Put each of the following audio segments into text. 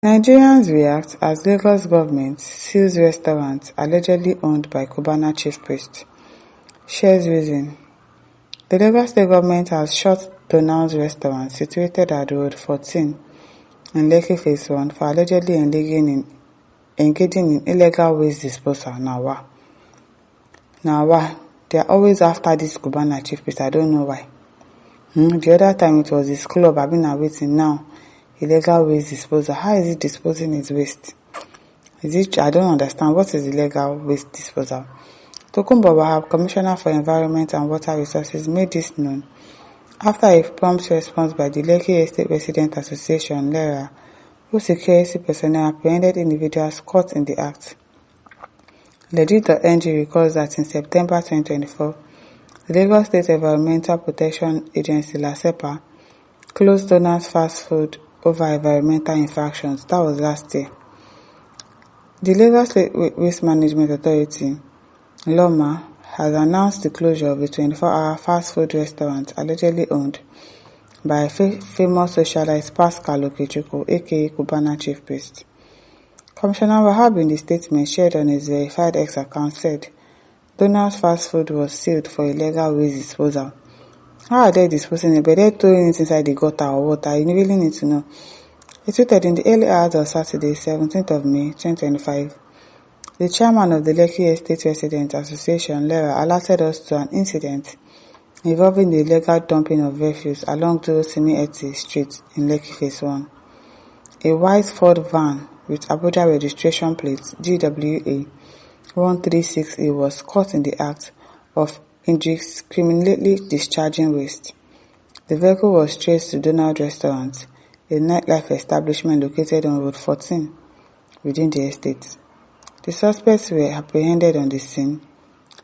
Nigerians react as Lagos government seals restaurant allegedly owned by Cubana chief priest. Shares reason. The Lagos State government has shut Donald's restaurant situated at Road 14 in Lekki Phase 1 for allegedly engaging in illegal waste disposal. Now why? They are always after this Cubana chief priest. I don't know why. The other time it was his club. I've been waiting now. Illegal waste disposal. How is it disposing his waste? I don't understand. What is illegal waste disposal? Tokunbo Wahab, Commissioner for Environment and Water Resources, made this known after a prompt response by the Lekki Estate Resident Association, LERA, whose security personnel apprehended individuals caught in the act. Legit.ng recalls that in September 2024, the Lagos State Environmental Protection Agency, LASEPA, closed Donald's fast food over environmental infractions. That was last year. The Lagos State Waste Management Authority, LOMA, has announced the closure of a 24-hour fast food restaurant allegedly owned by a famous socialite Pascal Okechukwu, aka Cubana chief priest. Commissioner Wahab, in the statement shared on his verified X account, said Donald's fast food was sealed for illegal waste disposal. How are they disposing it? But they're throwing it inside the gutter or water. You really need to know. It tweeted in the early hours of Saturday, 17th of May, 2025. The chairman of the Lekki Estate Resident Association, LERA, alerted us to an incident involving the illegal dumping of refuse along Durosimi Eti Street in Lekki Phase 1. A white Ford van with Abuja registration plate GWA 136A was caught in the act of indiscriminately discharging waste. The vehicle was traced to Donald Restaurant, a nightlife establishment located on Road 14 within the estate. The suspects were apprehended on the scene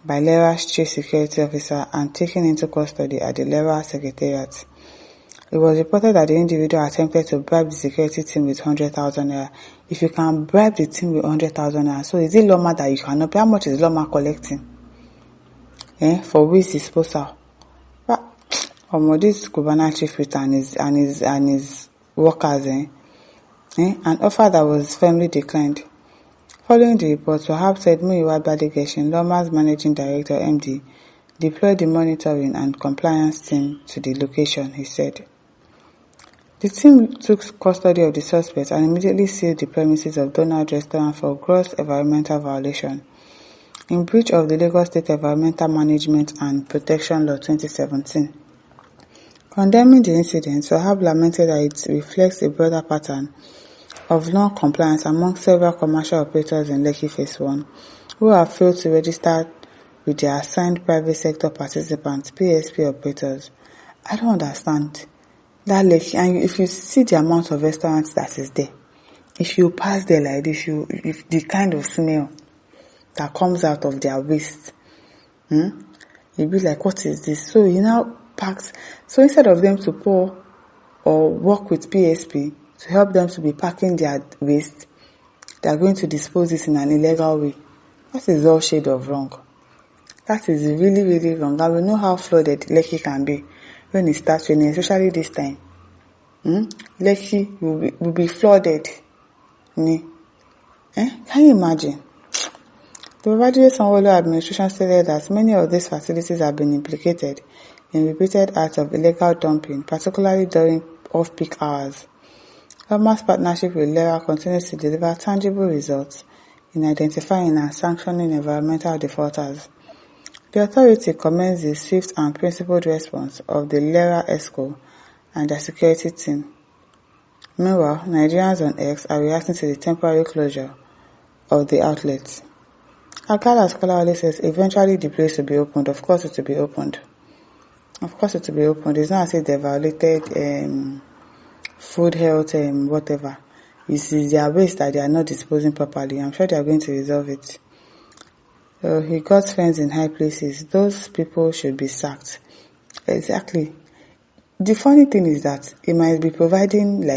by LERA's chief security officer and taken into custody at the LERA secretariat. It was reported that the individual attempted to bribe the security team with 100,000 naira. If you can bribe the team with 100,000 naira, so is it Loma that you cannot pay? How much is Loma collecting? For waste disposal? This Cubana chief priest and his workers, an offer that was firmly declined. Following the report, Wahab said Muyiwa Badigeshin, Loma's managing director MD, deployed the monitoring and compliance team to the location, he said. The team took custody of the suspects and immediately sealed the premises of Donald Restaurant for gross environmental violation in breach of the Lagos State Environmental Management and Protection Law 2017. Condemning the incident, Wahab lamented that it reflects a broader pattern of non-compliance among several commercial operators in Lekki Phase 1 who have failed to register with their assigned private sector participants, PSP operators. I don't understand that Lekki, and if you see the amount of restaurants that is there, if you pass there like this, if the kind of smell that comes out of their waste, you'll be like, what is this? So he now packs, so instead of them to pour or work with PSP to help them to be packing their waste, they are going to dispose it in an illegal way. That is all shade of wrong. That is really, really wrong. And we know how flooded Lekki can be when it starts raining, especially this time. Lekki will be flooded. Can you imagine? The Babajide Sanwo-Olu administration stated that many of these facilities have been implicated in repeated acts of illegal dumping, particularly during off-peak hours. Loma's partnership with LERA continues to deliver tangible results in identifying and sanctioning environmental defaulters. The authority commends the swift and principled response of the LERA ESCO and their security team. Meanwhile, Nigerians on X are reacting to the temporary closure of the outlets. Akala Skolawale says eventually the place will be opened. Of course it will be opened. It's not as if they violated food health whatever. It is their waste that they are not disposing properly. I'm sure they are going to resolve it. He got friends in high places. Those people should be sacked. Exactly. The funny thing is that he might be providing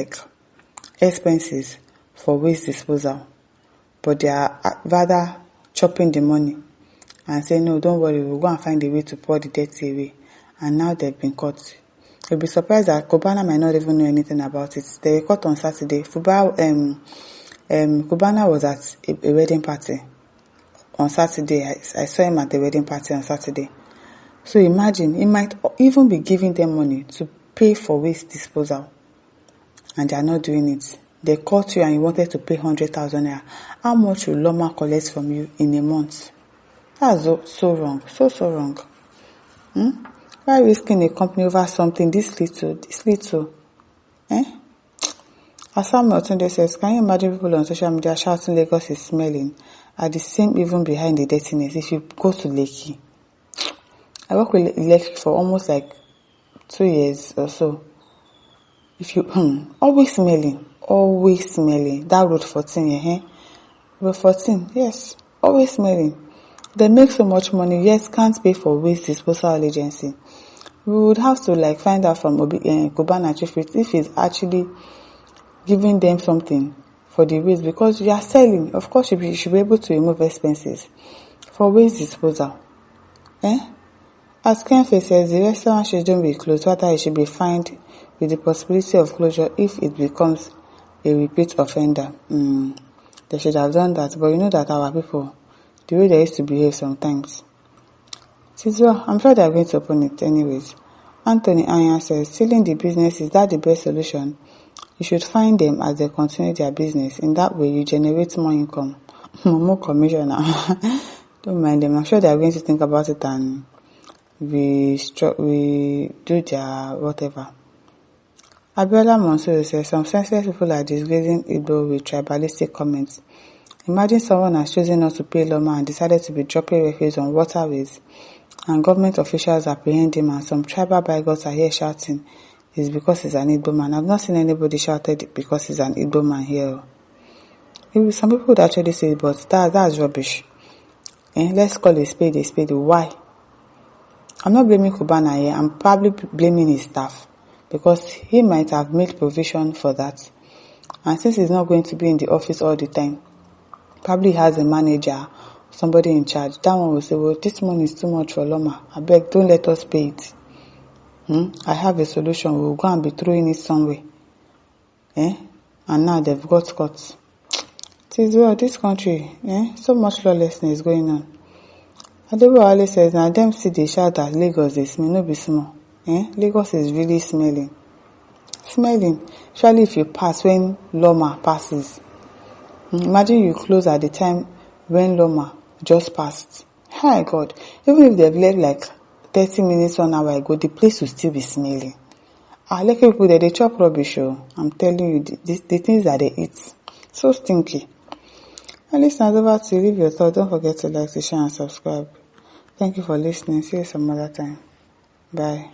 expenses for waste disposal, but they are rather chopping the money and saying, no, don't worry, we'll go and find a way to pour the dirty away. And now they've been caught. You'll be surprised that Cubana might not even know anything about it. They were caught on Saturday. Cubana was at a wedding party on Saturday. I saw him at the wedding party on Saturday. So imagine, he might even be giving them money to pay for waste disposal. And they are not doing it. They caught you and you wanted to pay 100,000 naira. How much will Loma collect from you in a month? That's so wrong. So wrong. Why risking a company over something this little? As Samuel Tunde says, can you imagine people on social media shouting Lagos is smelling? Are the same even behind the dirtiness? If you go to Lekki, I work with Lekki for almost like 2 years or so. If you always smelling. That road 14, road 14, yes, always smelling. They make so much money, yet can't pay for waste disposal agency. We would have to find out from Cubana Chief if he's actually giving them something for the waste, because you are selling. Of course, you should be able to remove expenses for waste disposal. As Kenfe says, the restaurant shouldn't be closed, rather it should be fined with the possibility of closure if it becomes a repeat offender. They should have done that, but you know that our people, the way they used to behave sometimes. Well, I'm sure they are going to open it anyways. Anthony Anya says, stealing the business, is that the best solution? You should find them as they continue their business. In that way, you generate more income. More commission. Don't mind them. I'm sure they are going to think about it and we do their whatever. Abiola Monsuru says, some senseless people are disgracing Igbo with tribalistic comments. Imagine someone has chosen not to pay Loma and decided to be dropping refuse on waterways, and government officials apprehend him, and some tribal bigots are here shouting it's because he's an Igbo man. I've not seen anybody shouted because he's an Igbo man here. Maybe some people would actually say it, but that's rubbish. Let's call a spade a spade. Why? I'm not blaming Cubana here. I'm probably blaming his staff, because he might have made provision for that. And since he's not going to be in the office all the time, probably has a manager, somebody in charge. That one will say, well, this money is too much for Loma. I beg, don't let us pay it. I have a solution. We'll go and be throwing it somewhere. And now they've got caught. It is well, this country, so much lawlessness going on. Adebo always says, now them see they shout that Lagos is smell, no be small. Lagos is really smelling. Especially if you pass when Loma passes. Imagine you close at the time when Loma just passed. Hi God, even if they've left 30 minutes, 1 hour ago, the place will still be smelling. Like people that they chop rubbish. I'm telling you, the things that they eat, so stinky. And listeners, over to leave your thoughts. Don't forget to like, to share, and subscribe. Thank you for listening. See you some other time. Bye.